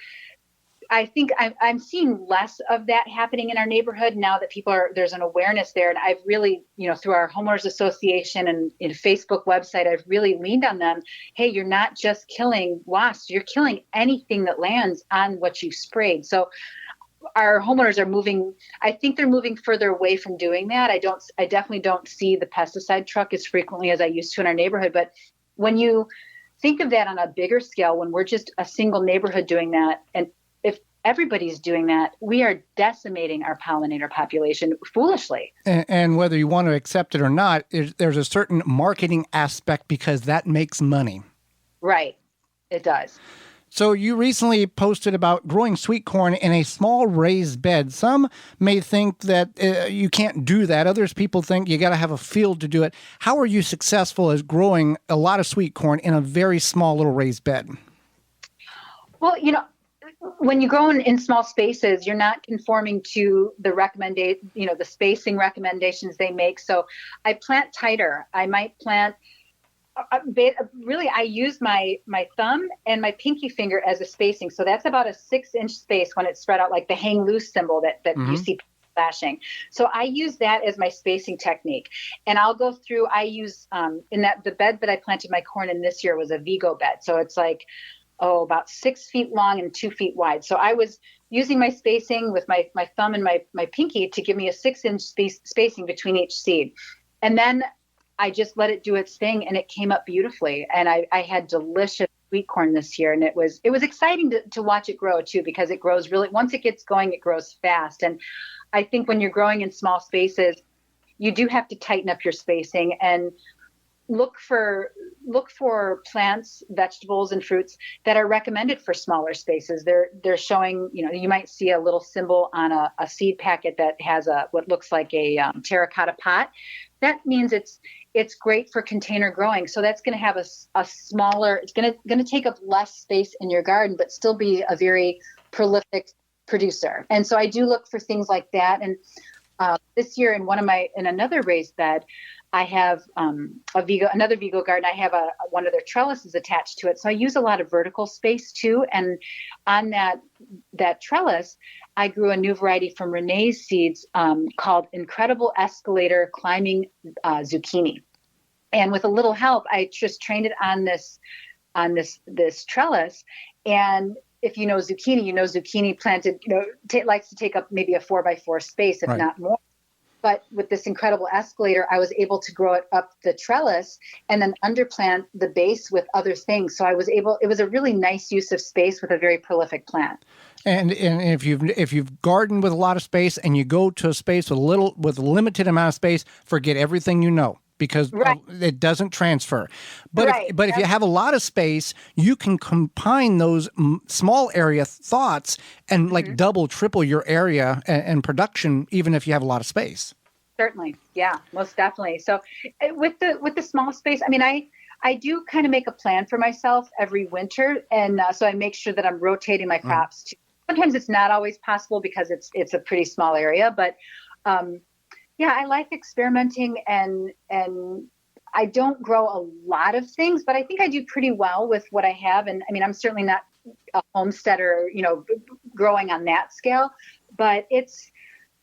I think I'm seeing less of that happening in our neighborhood now that there's an awareness there. And I've really, through our homeowners association and in Facebook website, I've really leaned on them. Hey, you're not just killing wasps, you're killing anything that lands on what you sprayed. So our homeowners are moving. I think they're moving further away from doing that. I definitely don't see the pesticide truck as frequently as I used to in our neighborhood. But when you think of that on a bigger scale, when we're just a single neighborhood doing that, and if everybody's doing that, we are decimating our pollinator population foolishly. And whether you want to accept it or not, there's a certain marketing aspect because that makes money. Right. It does. So you recently posted about growing sweet corn in a small raised bed. Some may think that you can't do that. Others people think you got to have a field to do it. How are you successful as growing a lot of sweet corn in a very small little raised bed? Well, when you grow in small spaces, you're not conforming to the the spacing recommendations they make. So I plant tighter. I might plant. Really, I use my thumb and my pinky finger as a spacing. So that's about a 6-inch space when it's spread out, like the hang loose symbol that you see flashing. So I use that as my spacing technique. And I'll go through, I use, the bed that I planted my corn in this year was a Vigo bed. So it's like, about 6 feet long and 2 feet wide. So I was using my spacing with my thumb and my pinky to give me a 6-inch spacing between each seed. And then I just let it do its thing, and it came up beautifully. And I had delicious sweet corn this year, and it was exciting to watch it grow too, because it grows really, once it gets going, it grows fast. And I think when you're growing in small spaces, you do have to tighten up your spacing and look for plants, vegetables, and fruits that are recommended for smaller spaces. They're showing, you might see a little symbol on a seed packet that has what looks like a terracotta pot. That means it's great for container growing. So that's going to have a smaller, it's going to take up less space in your garden, but still be a very prolific producer. And so I do look for things like that. And this year in another raised bed, I have another Vigo garden. I have one of their trellises attached to it. So I use a lot of vertical space too. And on that trellis, I grew a new variety from Renee's seeds called Incredible Escalator Climbing Zucchini. And with a little help, I just trained it on this trellis. And if you know zucchini planted, likes to take up maybe a 4x4 space, if not more. But with this incredible escalator, I was able to grow it up the trellis and then underplant the base with other things. So it was a really nice use of space with a very prolific plant. And if you've gardened with a lot of space and you go to a space with a limited amount of space, forget everything you know, because it doesn't transfer. But if you have a lot of space, you can combine those small area thoughts and like double, triple your area and production, even if you have a lot of space. Certainly. Yeah, most definitely. So with the small space, I mean, I do kind of make a plan for myself every winter. And so I make sure that I'm rotating my crops. Sometimes it's not always possible because it's a pretty small area, but Yeah, I like experimenting, and I don't grow a lot of things, but I think I do pretty well with what I have. And I mean, I'm certainly not a homesteader, growing on that scale, but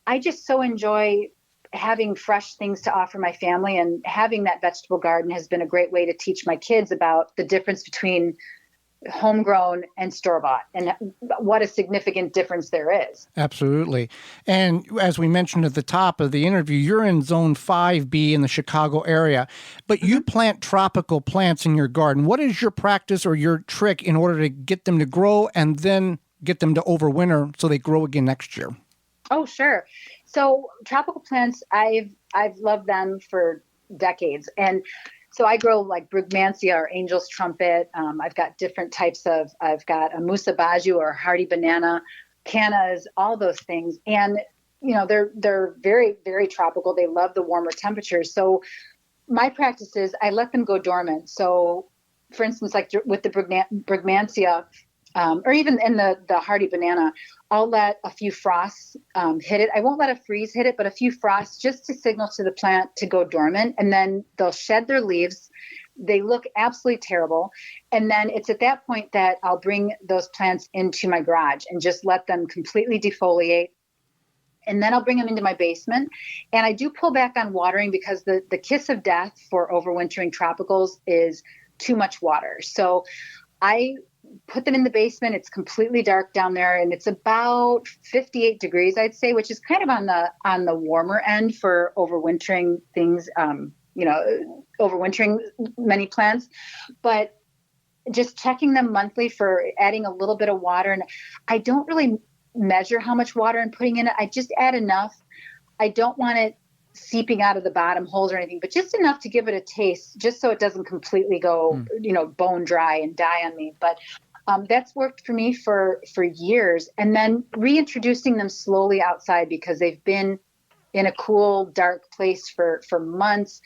I just so enjoy having fresh things to offer my family, and having that vegetable garden has been a great way to teach my kids about the difference between homegrown and store-bought, and what a significant difference there is. Absolutely. And as we mentioned at the top of the interview, you're in Zone 5B in the Chicago area, but you plant tropical plants in your garden. What is your practice or your trick in order to get them to grow and then get them to overwinter so they grow again next year? Oh, sure. So tropical plants, I've loved them for decades. And so I grow like Brugmansia or Angel's Trumpet. I've got different types I've got a Musa Baju or Hardy Banana, cannas, all those things. And, they're very, very tropical. They love the warmer temperatures. So my practice is I let them go dormant. So for instance, like with the Brugmansia, or even in the Hardy Banana, I'll let a few frosts hit it. I won't let a freeze hit it, but a few frosts just to signal to the plant to go dormant. And then they'll shed their leaves. They look absolutely terrible. And then it's at that point that I'll bring those plants into my garage and just let them completely defoliate. And then I'll bring them into my basement. And I do pull back on watering because the kiss of death for overwintering tropicals is too much water. So I put them in the basement. It's completely dark down there, and it's about 58 degrees, I'd say, which is kind of on the warmer end for overwintering things, overwintering many plants. But just checking them monthly for adding a little bit of water. And I don't really measure how much water I'm putting in it. I just add enough. I don't want it seeping out of the bottom holes or anything, but just enough to give it a taste, just so it doesn't completely go, bone dry and die on me. But that's worked for me for years. And then reintroducing them slowly outside because they've been in a cool, dark place for months.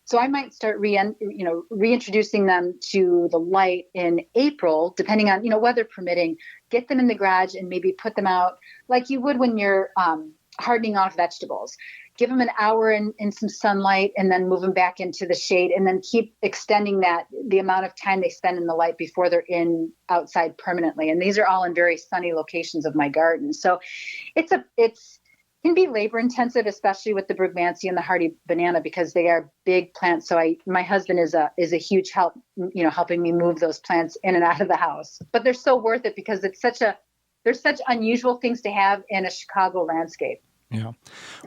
So I might start reintroducing them to the light in April, depending on, weather permitting, get them in the garage and maybe put them out like you would when you're hardening off vegetables. Give them an hour in some sunlight and then move them back into the shade, and then keep extending the amount of time they spend in the light before they're outside permanently. And these are all in very sunny locations of my garden. So it can be labor intensive, especially with the Brugmansia and the Hardy Banana, because they are big plants. So my husband is a huge help, helping me move those plants in and out of the house. But they're so worth it because they're such unusual things to have in a Chicago landscape. Yeah.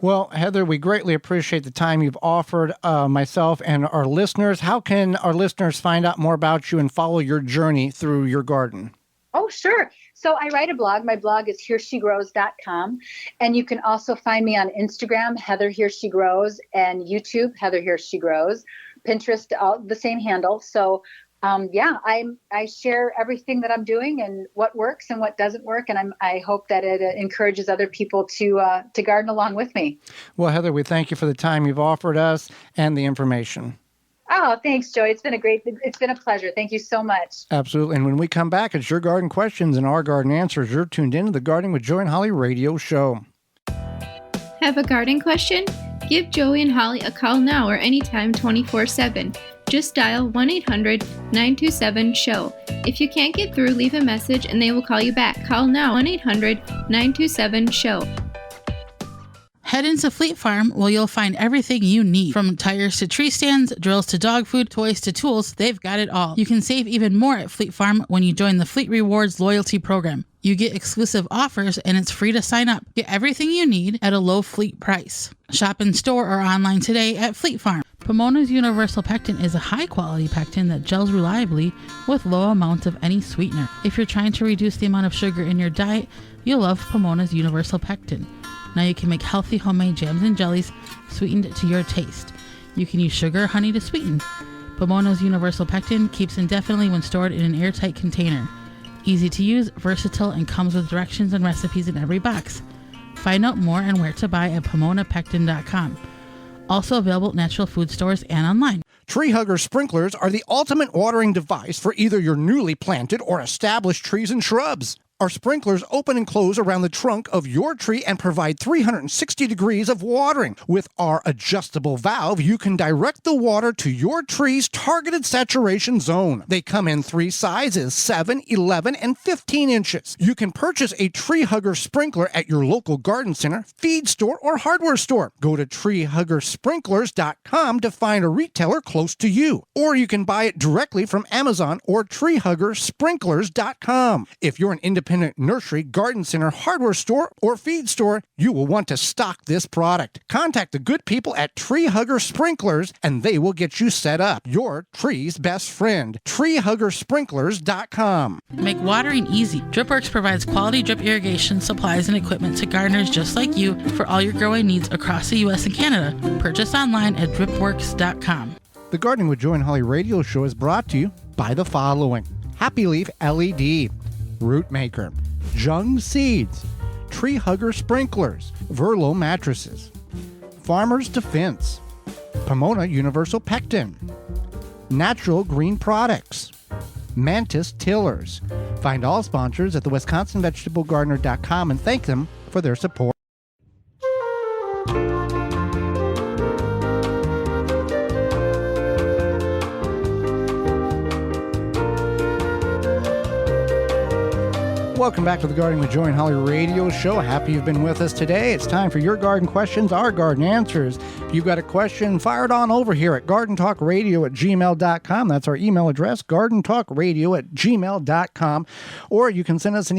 Well, Heather, we greatly appreciate the time you've offered myself and our listeners. How can our listeners find out more about you and follow your journey through your garden? Oh, sure. So I write a blog. My blog is hereshgrows.com. And you can also find me on Instagram, Heather Here She Grows, and YouTube, Heather Here She Grows, Pinterest, all the same handle. So I share everything that I'm doing and what works and what doesn't work. And I hope that it encourages other people to garden along with me. Well, Heather, we thank you for the time you've offered us and the information. Oh, thanks, Joey. It's been a pleasure. Thank you so much. Absolutely. And when we come back, it's your garden questions and our garden answers. You're tuned into the Gardening with Joey and Holly radio show. Have a garden question? Give Joey and Holly a call now or anytime 24/7. Just dial 1-800-927-SHOW. If you can't get through, leave a message and they will call you back. Call now, 1-800-927-SHOW. Head into Fleet Farm where you'll find everything you need. From tires to tree stands, drills to dog food, toys to tools, they've got it all. You can save even more at Fleet Farm when you join the Fleet Rewards loyalty program. You get exclusive offers and it's free to sign up. Get everything you need at a low fleet price. Shop in store or online today at Fleet Farm. Pomona's Universal Pectin is a high-quality pectin that gels reliably with low amounts of any sweetener. If you're trying to reduce the amount of sugar in your diet, you'll love Pomona's Universal Pectin. Now you can make healthy homemade jams and jellies sweetened to your taste. You can use sugar or honey to sweeten. Pomona's Universal Pectin keeps indefinitely when stored in an airtight container. Easy to use, versatile, and comes with directions and recipes in every box. Find out more and where to buy at PomonaPectin.com. Also available at natural food stores and online. Tree Hugger sprinklers are the ultimate watering device for either your newly planted or established trees and shrubs. Our sprinklers open and close around the trunk of your tree and provide 360 degrees of watering. With our adjustable valve, you can direct the water to your tree's targeted saturation zone. They come in 3 sizes, 7, 11, and 15 inches. You can purchase a Tree Hugger sprinkler at your local garden center, feed store, or hardware store. Go to treehuggersprinklers.com to find a retailer close to you. Or you can buy it directly from Amazon or treehuggersprinklers.com. If you're an independent nursery, garden center, hardware store, or feed store, you will want to stock this product. Contact the good people at Tree Hugger Sprinklers and they will get you set up. Your tree's best friend. treehuggersprinklers.com. Make watering easy. DripWorks provides quality drip irrigation supplies and equipment to gardeners just like you for all your growing needs across the U.S. and Canada. Purchase online at dripworks.com. The Gardening with Joy and Holly radio show is brought to you by the following: Happy Leaf LED, Root Maker, Jung Seeds, Tree Hugger Sprinklers, Verlo Mattresses, Farmer's Defense, Pomona Universal Pectin, Natural Green Products, Mantis Tillers. Find all sponsors at the WisconsinVegetableGardener.com and thank them for their support. Welcome back to the Gardening with Joy and Holly radio show. Happy you've been with us today. It's time for your garden questions, our garden answers. If you've got a question, fire it on over here at gardentalkradio@gmail.com. That's our email address, gardentalkradio@gmail.com. Or you can send us an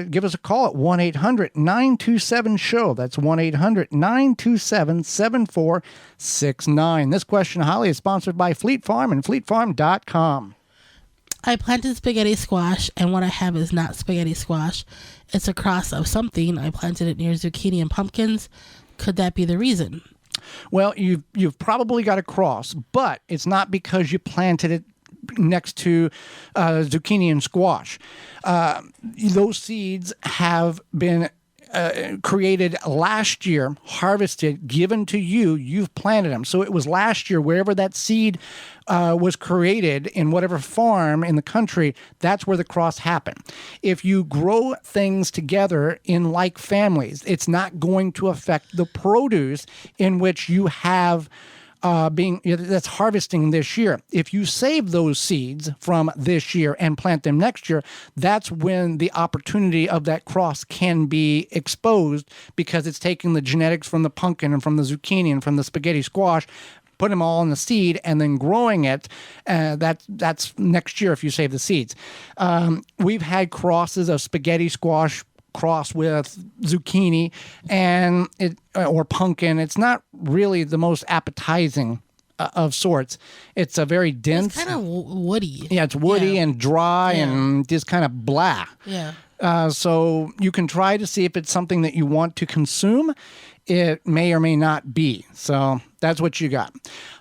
give us a call at 1-800-927-SHOW. That's 1-800-927-7469. This question, Holly, is sponsored by Fleet Farm and fleetfarm.com. I planted spaghetti squash, and what I have is not spaghetti squash. It's a cross of something. I planted it near zucchini and pumpkins. Could that be the reason? Well, you've probably got a cross, but it's not because you planted it next to zucchini and squash. Those seeds have been created last year, harvested, given to you. You've planted them. So it was last year, wherever that seed was created in whatever farm in the country, that's where the cross happened. If you grow things together in like families, it's not going to affect the produce in which you have that's harvesting this year. If you save those seeds from this year and plant them next year, that's when the opportunity of that cross can be exposed, because it's taking the genetics from the pumpkin and from the zucchini and from the spaghetti squash, put them all in the seed and then growing it. That's next year if you save the seeds. We've had crosses of spaghetti squash cross with zucchini and or pumpkin. It's not really the most appetizing of sorts. It's a very dense. It's kind of woody. Yeah, it's woody and dry and just kind of blah. Yeah. So you can try to see if it's something that you want to consume. It may or may not be. So that's what you got.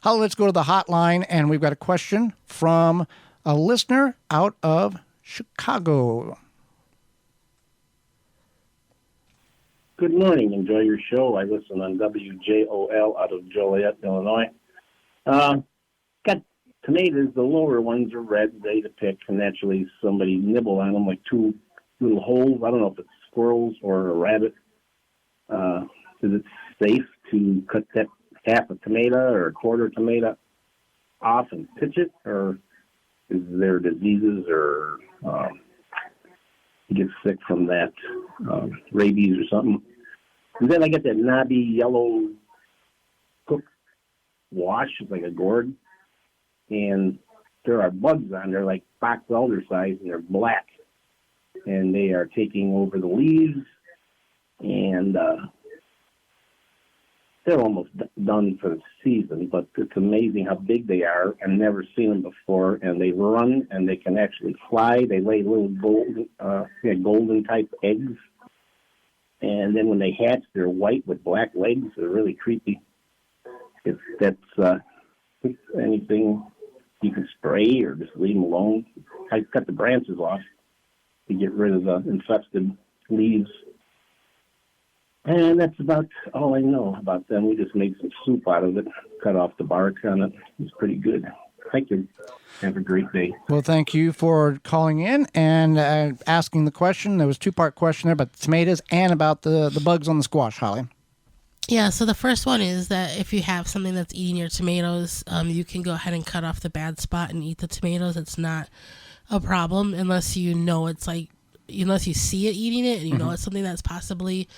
Let's go to the hotline, and we've got a question from a listener out of Chicago. Good morning. Enjoy your show. I listen on WJOL out of Joliet, Illinois. Got tomatoes. The lower ones are red, ready to pick, and naturally somebody nibble on them like 2 little holes. I don't know if it's squirrels or a rabbit. Is it safe to cut that half a tomato or a quarter tomato off and pitch it, or is there diseases or you get sick from that, rabies or something? And then I get that knobby yellow cooked wash, it's like a gourd, and there are bugs on there like box elder size, and they're black, and they are taking over the leaves, and they're almost done for the season, but it's amazing how big they are. I've never seen them before, and they run, and they can actually fly. They lay little golden type eggs, and then when they hatch, they're white with black legs. They're really creepy. If that's anything you can spray or just leave them alone. I cut the branches off to get rid of the infested leaves. And that's about all I know about them. We just made some soup out of it, cut off the bark on it. It's pretty good. Thank you. Have a great day. Well, thank you for calling in and asking the question. There was a two-part question there about the tomatoes and about the bugs on the squash, Holly. Yeah, so the first one is that if you have something that's eating your tomatoes, you can go ahead and cut off the bad spot and eat the tomatoes. It's not a problem unless you know unless you see it eating it and you know it's something that's possibly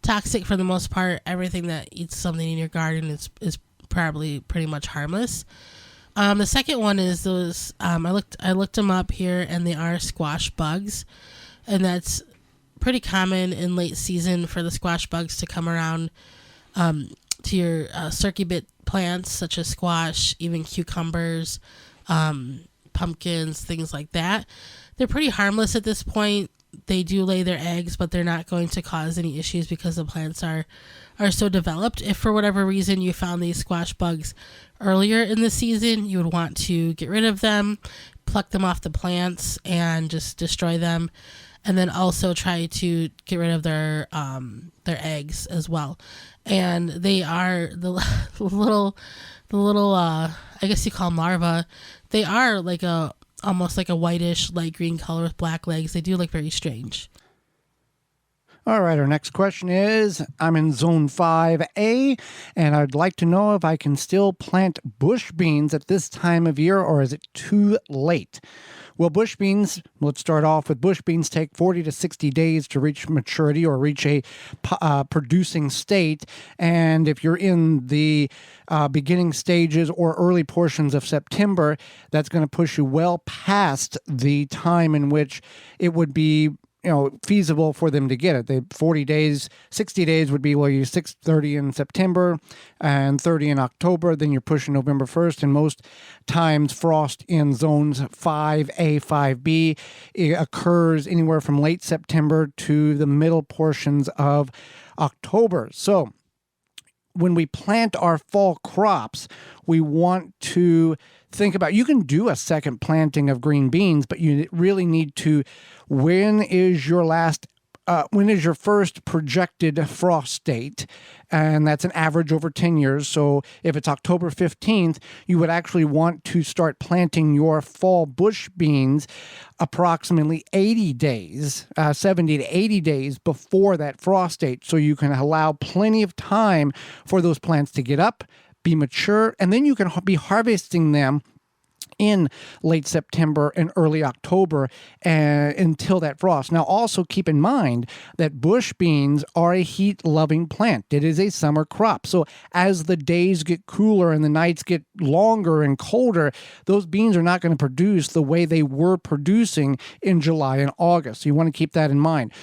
toxic. For the most part, everything that eats something in your garden is probably pretty much harmless. The second one is those, I looked them up here, and they are squash bugs, and that's pretty common in late season for the squash bugs to come around to your succulent plants such as squash, even cucumbers, pumpkins, things like that. They're pretty harmless at this point. They do lay their eggs, but they're not going to cause any issues because the plants are so developed. If for whatever reason you found these squash bugs earlier in the season, you would want to get rid of them, pluck them off the plants, and just destroy them. And then also try to get rid of their eggs as well. And they are the little I guess you call them larvae. They are like almost like a whitish light green color with black legs. They do look very strange. All right, our next question is, I'm in Zone 5A, and I'd like to know if I can still plant bush beans at this time of year, or is it too late? Well, bush beans, let's start off with bush beans, take 40 to 60 days to reach maturity or reach a producing state. And if you're in the beginning stages or early portions of September, that's going to push you well past the time in which it would be feasible for them to get it. The 40 days, 60 days would be you're 30 in September and 30 in October. Then you're pushing November 1st. And most times frost in zones 5A, 5B, it occurs anywhere from late September to the middle portions of October. So when we plant our fall crops, we want to think about, you can do a second planting of green beans, but you really need to, when is your first projected frost date? And that's an average over 10 years. So if it's October 15th, you would actually want to start planting your fall bush beans approximately 80 days, 70 to 80 days before that frost date. So you can allow plenty of time for those plants to get up, be mature, and then you can be harvesting them in late September and early October until that frost. Now, also keep in mind that bush beans are a heat-loving plant. It is a summer crop. So as the days get cooler and the nights get longer and colder, those beans are not going to produce the way they were producing in July and August. So you want to keep that in mind.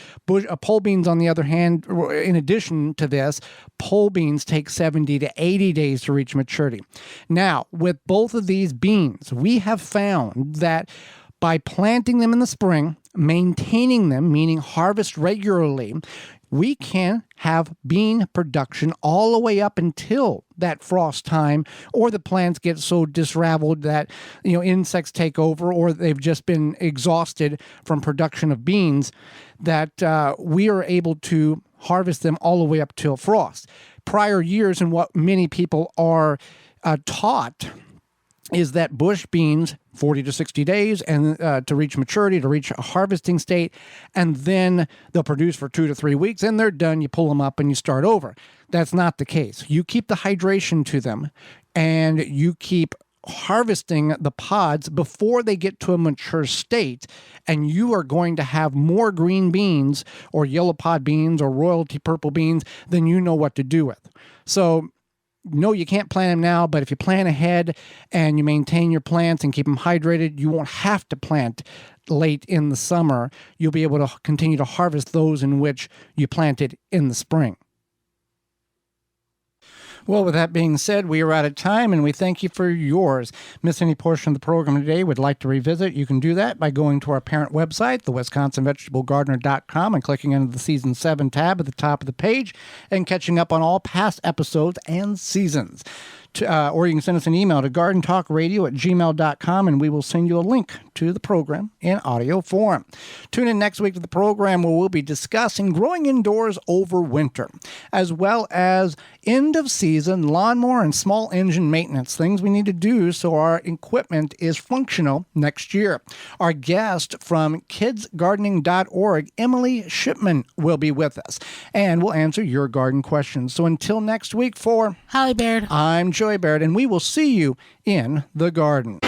Pole beans, on the other hand, in addition to this, pole beans take 70 to 80 days to reach maturity. Now, with both of these beans, we have found that by planting them in the spring, maintaining them, meaning harvest regularly, we can have bean production all the way up until that frost time, or the plants get so disraveled that insects take over, or they've just been exhausted from production of beans, that we are able to harvest them all the way up till frost. Prior years, and what many people are taught, is that bush beans, 40 to 60 days and to reach maturity, to reach a harvesting state, and then they'll produce for 2 to 3 weeks, and they're done. You pull them up and you start over. That's not the case. You keep the hydration to them, and you keep harvesting the pods before they get to a mature state, and you are going to have more green beans or yellow pod beans or royalty purple beans than you know what to do with. So no, you can't plant them now, but if you plan ahead and you maintain your plants and keep them hydrated, you won't have to plant late in the summer. You'll be able to continue to harvest those in which you planted in the spring. Well, with that being said, we are out of time, and we thank you for yours. Miss any portion of the program today, would like to revisit, you can do that by going to our parent website, the WisconsinVegetableGardener.com, and clicking into the Season 7 tab at the top of the page, and catching up on all past episodes and seasons. or you can send us an email to gardentalkradio@gmail.com, and we will send you a link to the program in audio form. Tune in next week to the program where we'll be discussing growing indoors over winter, as well as end-of-season lawnmower and small engine maintenance, things we need to do so our equipment is functional next year. Our guest from kidsgardening.org, Emily Shipman, will be with us, and we'll answer your garden questions. So until next week, for Holly Baird, I'm Joy Baird, and we will see you in the garden.